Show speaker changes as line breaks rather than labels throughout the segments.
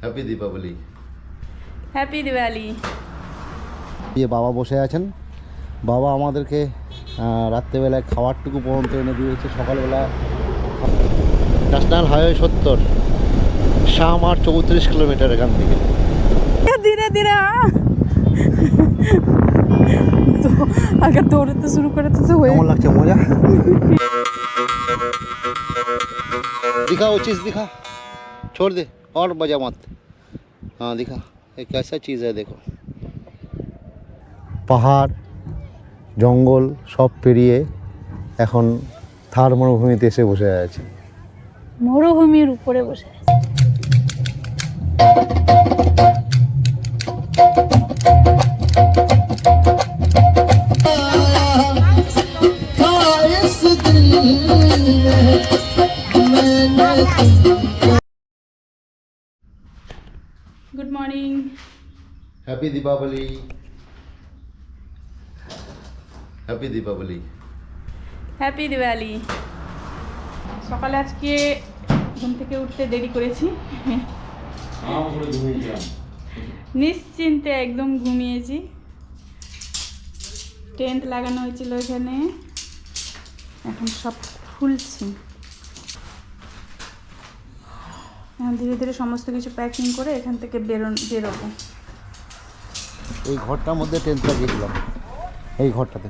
Happy Deepavali.
Happy Diwali.
ये বাবা বসে আছেন। বাবা আমাদেরকে রাত্রেবেলায় খাবারটুকু পর্যন্ত এনে দিয়েছে। সকালবেলা ন্যাশনাল হাইওয়ে 70 শাম আর 34 কিলোমিটার এখান থেকে।
ধীরে ধীরে তো আগে দৌড়াতে শুরু করে তো
কেমন লাগছে? মজা दिखा वो चीज़ दिखा, छोड़ दे और बजा मत। हाँ दिखा, एक ऐसा चीज़ है देखो। পাহাড় জঙ্গল সব পেরিয়ে এখন থার মরুভূমিতে এসে বসে আছে।
মরুভূমির উপরে বসে আছে। Good morning.
Happy Deepavali. Happy Deepavali.
Happy Diwali. সকালে আজকে ঘুম থেকে উঠতে দেরি করেছি, নিশ্চিন্তে একদম ঘুমিয়েছি। টেন্ট লাগানো হয়েছিল এখানে, এখন সব খুলছি। এখন ধীরে ধীরে সমস্ত কিছু প্যাকিং করে এখান থেকে বেরোবো।
এই ঘরটার মধ্যে টেন্ট লাগিয়েছিলাম, এই ঘরটাতে।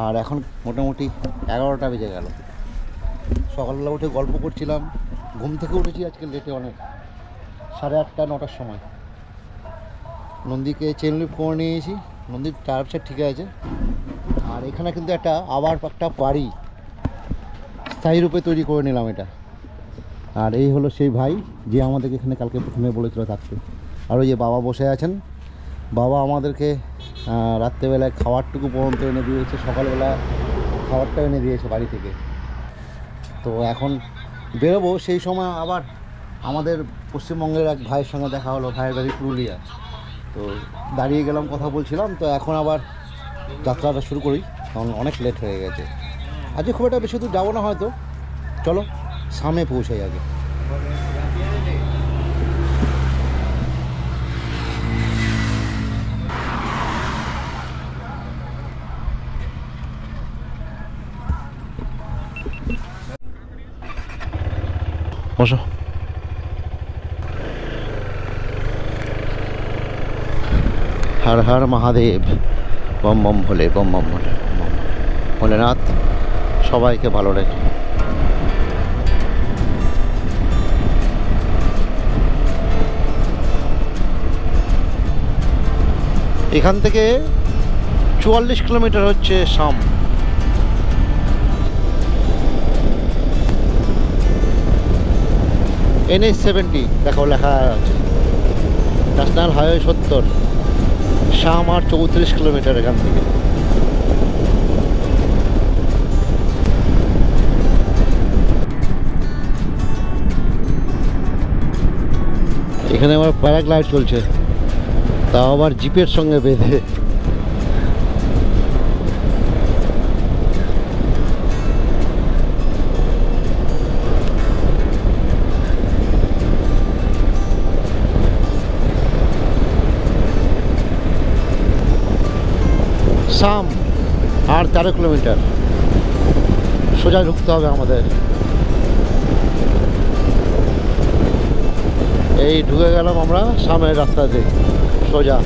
আর এখন মোটামুটি 11টা বেজে গেল। সকালবেলা উঠে গল্প করছিলাম, ঘুম থেকে উঠেছি আজকে লেটে অনেক, 8:30 9টার সময়। নন্দীকে চেন লিফট করে নিয়েছি, নন্দীর টায়ার ঠিক আছে। আর এখানে কিন্তু একটা বাড়ি স্থায়ী রূপে তৈরি করে নিলাম এটা। আর এই হলো সেই ভাই যে আমাদেরকে এখানে কালকে প্রথমে বলেছিল থাকতে। আর ওই যে বাবা বসে আছেন, বাবা আমাদেরকে রাত্রেবেলায় খাবারটুকু পর্যন্ত এনে দিয়েছে। সকালবেলা খাবারটা এনে দিয়েছে বাড়ি থেকে। তো এখন বেরোবো, সেই সময় আবার আমাদের পশ্চিমবঙ্গের এক ভাইয়ের সঙ্গে দেখা হলো। ভাইয়ের বাড়ি পুরুলিয়া। তো দাঁড়িয়ে গেলাম, কথা বলছিলাম। তো এখন আবার যাত্রাটা শুরু করি, কারণ অনেক লেট হয়ে গেছে। আজকে খুব একটা বেশি দূর যাবো না হয়তো। চলো সামনে পৌঁছাই আগে। বসো। হর হর মহাদেব, বম বম ভোলে, বম বম ভোলে, ভোলেনাথ সবাইকে ভালো রেখে। এখান থেকে 44 কিলোমিটার হচ্ছে শাম। NH 70 দেখো লেখা আছে, ন্যাশনাল হাইওয়ে 70 শাম আর 34 কিলোমিটার এখান থেকে। এখানে আমার প্যারাগ্লাইড চলছে, তাও আবার জিপের সঙ্গে বেঁধে। শাম আর 13 কিলোমিটার সোজা ঢুকতে হবে আমাদের। এই ঢুকে গেলাম আমরা সামনের রাস্তাতে সোজা।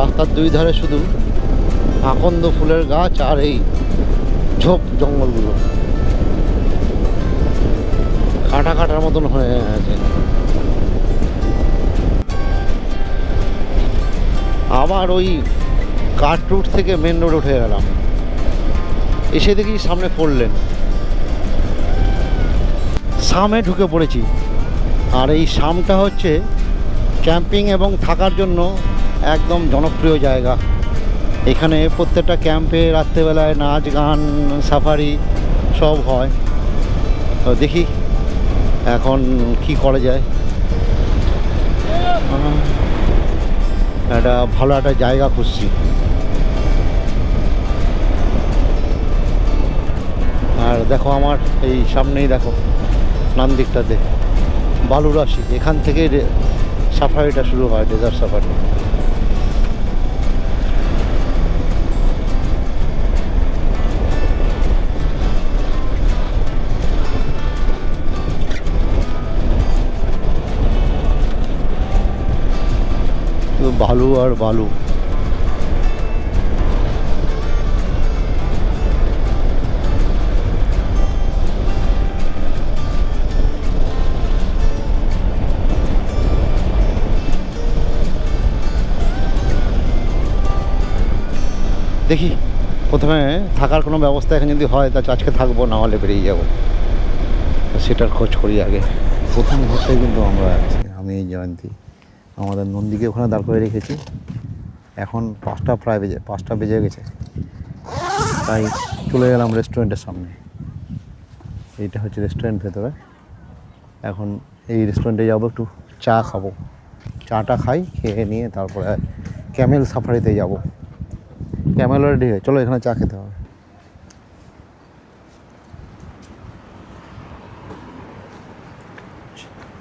রাস্তার দুই ধারে শুধু আকন্দ ফুলের গাছ আর এই ঝোপ জঙ্গলগুলো কাটা কাটার মতন হয়ে আছে। আবার ওই কাট রুট থেকে মেন রোড উঠে গেলাম, এসে দেখি সামনে পড়লেন, শামে ঢুকে পড়েছি। আর এই শামটা হচ্ছে ক্যাম্পিং এবং থাকার জন্য একদম জনপ্রিয় জায়গা। এখানে প্রত্যেকটা ক্যাম্পে রাত্রেবেলায় নাচ গান সাফারি সব হয়। তো দেখি এখন কি করা যায়, একটা ভালো একটা জায়গা খুঁজছি। আর দেখো আমার এই সামনেই দেখো নাম দিকটাতে বালুরাশি, এখান থেকে সাফারিটা শুরু হয়, ডেজার্ট সাফারি। বালু আর বালু। দেখি প্রথমে থাকার কোনো ব্যবস্থা এখানে যদি হয় তা আজকে থাকবো, না হলে বেরিয়ে যাবো, সেটার খোঁজ করি আগে। প্রথম ঘরটাই কিন্তু আমরা আছি, আমি এই জয়ন্তী আমাদের নন্দীকে ওখানে দাঁড় করে রেখেছি। এখন 5টা বেজে গেছে, তাই চলে গেলাম রেস্টুরেন্টের সামনে। এইটা হচ্ছে রেস্টুরেন্ট ভেতরে। এখন এই রেস্টুরেন্টে যাবো, একটু চা খাবো, চাটা খাই, খেয়ে নিয়ে তারপরে ক্যামেল সাফারিতে যাব। ক্যামেল রেডি হয়ে চলো, এখানে চা খেতে হবে।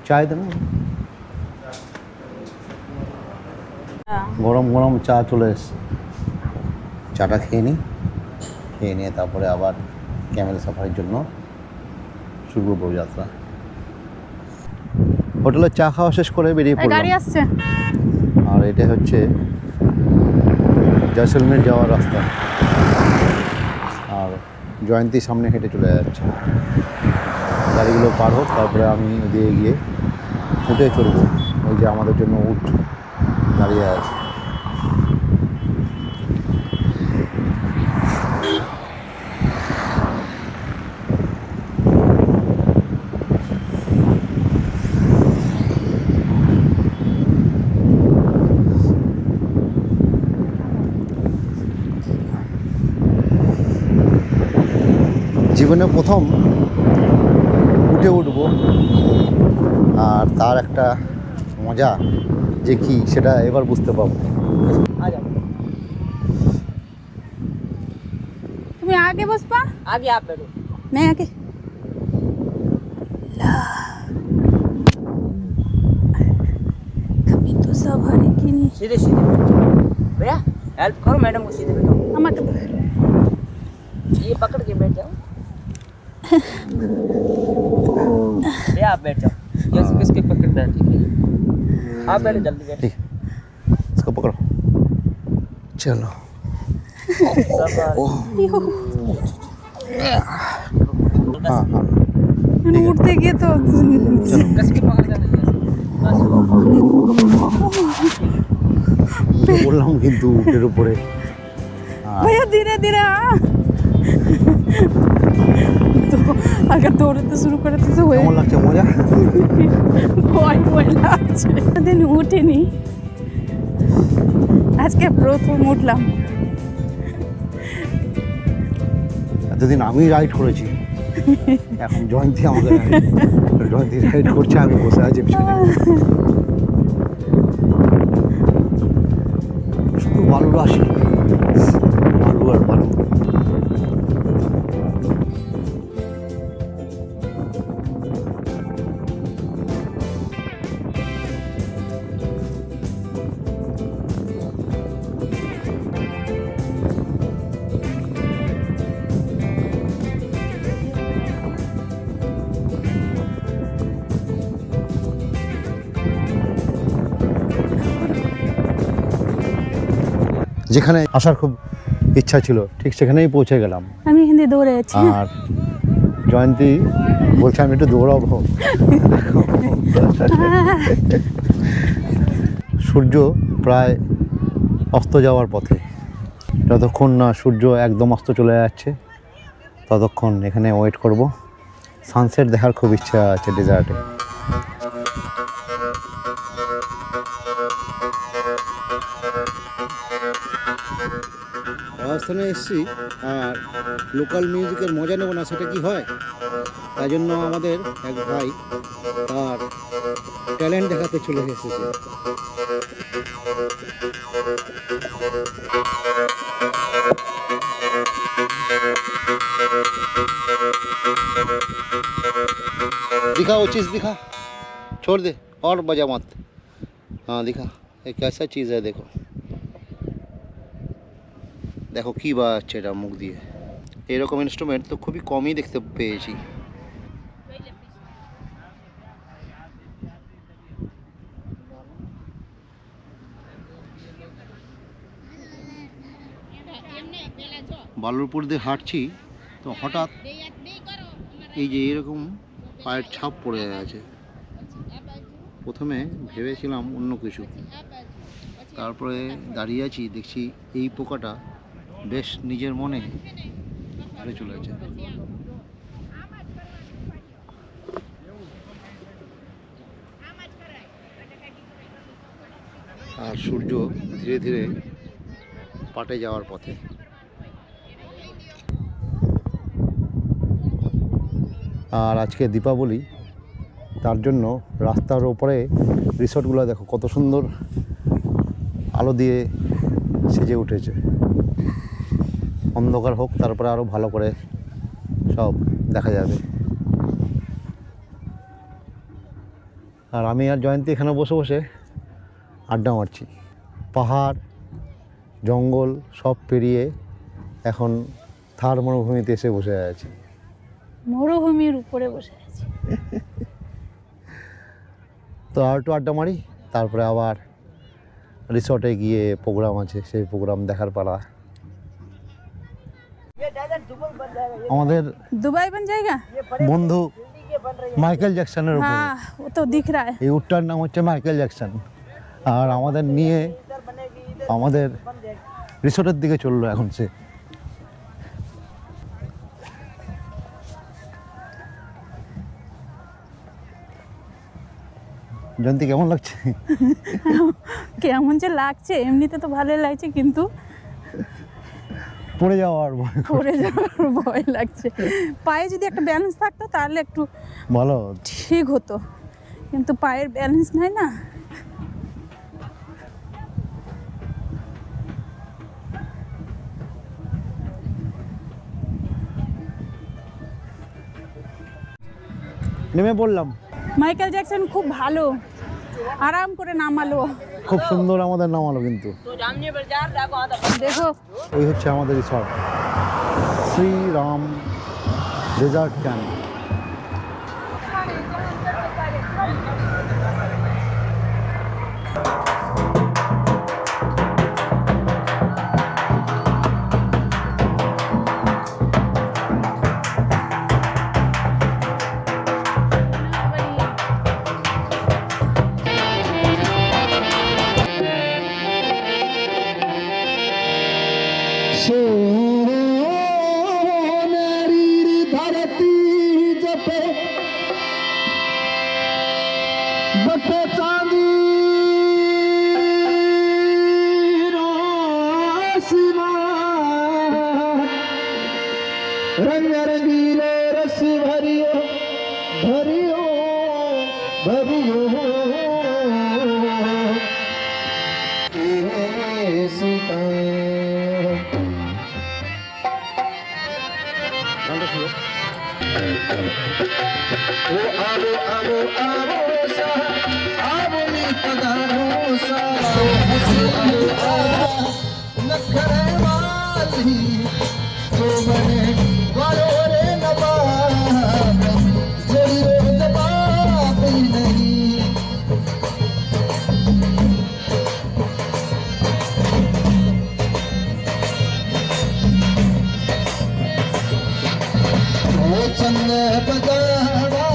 চায় দেন, গরম গরম চা চলে এসছে। চাটা খেয়ে নিই, খেয়ে নিয়ে তারপরে আবার ক্যামেল সাফারির জন্য শুরু করবো যাত্রা। হোটেলে চা খাওয়া শেষ করে বেরিয়ে পড়লাম।
গাড়ি আসছে।
আর এটা হচ্ছে জয়সলমের যাওয়ার রাস্তা। আর জয়ন্তী সামনে হেঁটে চলে যাচ্ছে, গাড়িগুলো পার হোক তারপরে আমি দিয়ে গিয়ে উঠে চলবো। ওই যে আমাদের জন্য উঠ দাঁড়িয়ে আছে। জীবনে প্রথম উঠে উঠবো, আর তার একটা মজা যে কি সেটা এবার বুঝতে পারবো।
তুমি आगे बसपा,
आगे आप बैठो।
मैं आगे। कभी तो सवारी की नहीं।
सीधे सीधे भैया हेल्प करो मैडम को, सीधे बैठो।
আমাকে
ये पकड़ के बैठ जाओ। भैया आप बैठ जाओ, जैसे किसके पकड़ना है, ठीक है? आप बैठो, जल्दी बैठो।
ठीक, इसको पकड़ो, चलो। हाँ हाँ
उठते गए तो
कस के पकड़ के नहीं बस।
বললাম কিন্তু উটের উপরে।
भैया धीरे धीरे तो अगर दौड़ते शुरू करते तो
কেমন লাগছে মজা?
ভয় ভয় লাগছে। দিন উঠিনি, আজকে প্রথম উঠলাম।
এতদিন আমি রাইড করেছি, এখন জয়ন্তী আমাকে জয়ন্তী রাইড করছে, আমি বসে আছি পিছনে। শুধু বালুরাশি, বালু আর বালু। যেখানে আসার খুব ইচ্ছা ছিল ঠিক সেখানেই পৌঁছে গেলাম।
আমি হিন্দি দৌড়ে আছি।
আর জয়ন্তী বলছে আমি একটু দৌড়াবো। সূর্য প্রায় অস্ত যাওয়ার পথে, যতক্ষণ না সূর্য একদম অস্ত চলে যাচ্ছে ততক্ষণ এখানে ওয়েট করব। সানসেট দেখার খুব ইচ্ছা আছে ডেজার্টে। রাজস্থানে এসেছি আর লোকাল মিউজিকের মজা নেব না, সেটা কি হয়? তাই জন্য আমাদের এক ভাই তার ট্যালেন্ট দেখাতে চলে এসেছে। दिखा वो चीज़ दिखा, छोड़ दे और बजा मत। हाँ दिखा, एक ऐसा चीज़ है, देखो দেখো কী বাজছে এটা মুখ দিয়ে। এরকম ইনস্ট্রুমেন্ট তো খুবই কমই দেখতে পেয়েছি। বালুর উপর দিয়ে হাঁটছি তো হঠাৎ এই যে এরকম পায়ের ছাপ পড়ে আছে। প্রথমে ভেবেছিলাম অন্য কিছু, তারপরে দাঁড়িয়ে আছি, দেখছি এই পোকাটা বেশ নিজের মনে ঘুরে চলেছে। আর সূর্য ধীরে ধীরে পাটে যাওয়ার পথে। আর আজকে দীপাবলি, তার জন্য রাস্তার ওপরে রিসর্টগুলো দেখো কত সুন্দর আলো দিয়ে সেজে উঠেছে। অন্ধকার হোক, তারপরে আরও ভালো করে সব দেখা যাবে। আর আমি আর জয়ন্তী এখানে বসে বসে আড্ডা মারছি। পাহাড় জঙ্গল সব পেরিয়ে এখন থার মরুভূমিতে এসে বসে আছি।
মরুভূমির উপরে বসে আছি।
তো আর একটু আড্ডা মারি, তারপরে আবার রিসর্টে গিয়ে প্রোগ্রাম আছে, সেই প্রোগ্রাম দেখার পালা। আমাদের
दुबई बन जाएगा।
বন্ধু মাইকেল জ্যাকসনের উপরে।
हाँ वो तो दिख रहा है।
এই উটটার নাম হচ্ছে মাইকেল জ্যাকসন। আর আমাদের নিয়ে আমাদের রিসর্টের দিকে চললো এখন সে। জয়ন্তী কেমন লাগছে?
কেমন যে লাগছে, এমনিতে তো ভালোই লাগছে, কিন্তু
পড়ে যাওয়ার ভয়।
পড়ে যাওয়ার ভয় লাগছে। পায়ে যদি একটা ব্যালেন্স থাকতো তাহলে একটু
ভালো
ঠিক হতো, কিন্তু পায়ের ব্যালেন্স নাই না।
নেমে পড়লাম।
মাইকেল জ্যাকসন খুব ভালো, আরাম করে নামালো।
খুব সুন্দর আমাদের নামালো কিন্তু।
দেখো
এই হচ্ছে আমাদের রিসর্ট, শ্রীরাম রিসর্ট ক্যাম্প। সোনারির ধরতি জপে বটে চাঁদির আসমান, রঙ রঙিলে রস ভরিও ভরিও ভরিও সীতা। ও আলো আলো আলো সা আবনি পদারো সা আলো আলো নখরে वाली তো বনে वालो रे नवाब जड़ी रोज बात नहीं। वो चंद बजावा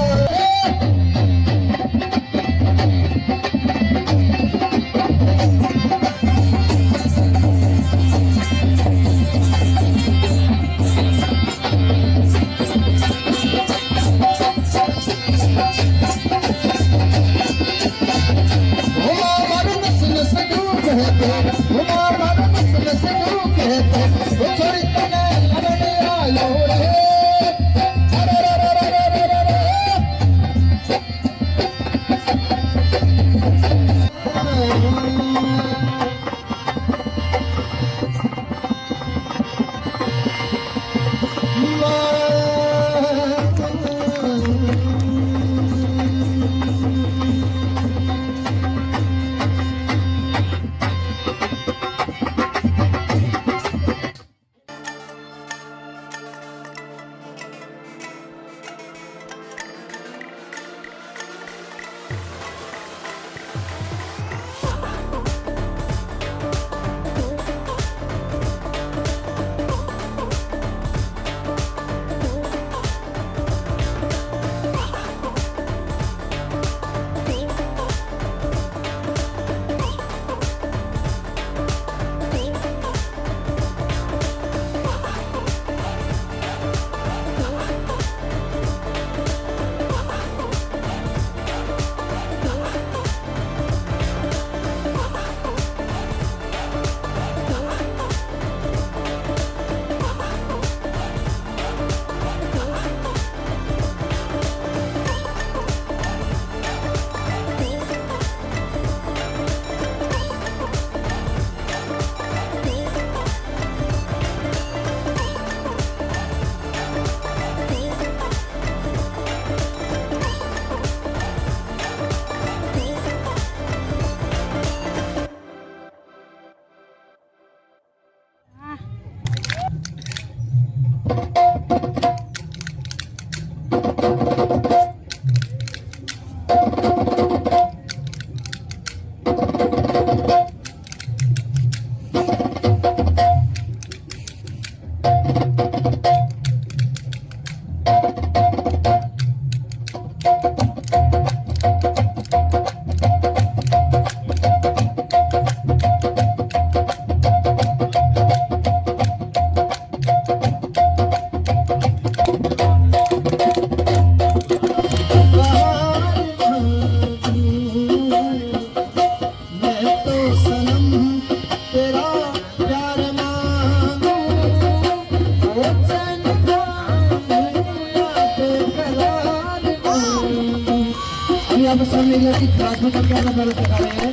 अभी आप सामने की क्लास में क्या पहले सिखा रहे हैं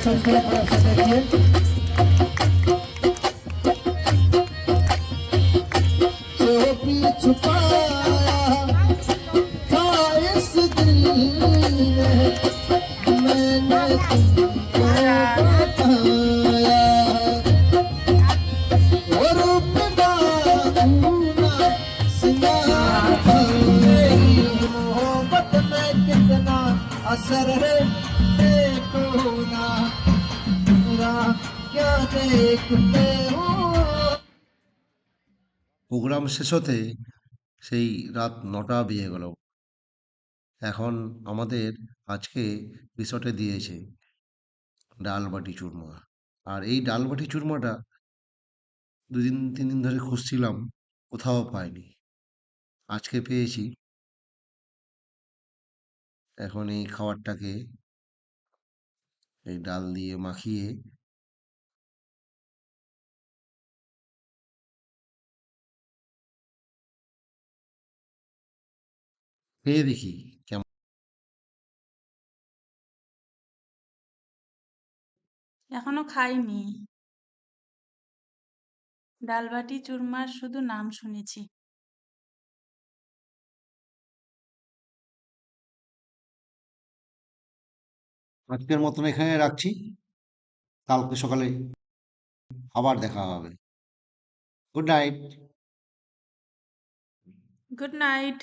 सबसे पहले देखिए जो भी छुपाया था इस दिल में मैंने तुमको बताया और मोहब्बत में कितना असर है देखो ना मेरा क्या देखते हो
প্রোগ্রাম শেষ হতে সেই রাত ৯টা বেজে গেল। এখন আমাদের আজকে রিসর্টে দিয়েছে ডাল বাটি চূরমা। আর এই ডাল বাটি চূরমাটা ২ দিন ৩ দিন ধরে খুঁজছিলাম, কোথাও পাইনি। আজকে পেয়েছি। এখন এই খাবারটাকে এই ডাল দিয়ে মাখিয়ে খেয়ে দেখি কেমন।
এখনো খাইনি। ডালবাটি চুরমার শুধু নাম শুনেছি।
আজকের মতন এখানে রাখছি। কালকে সকালে আবার দেখা হবে। Good night.
Good night.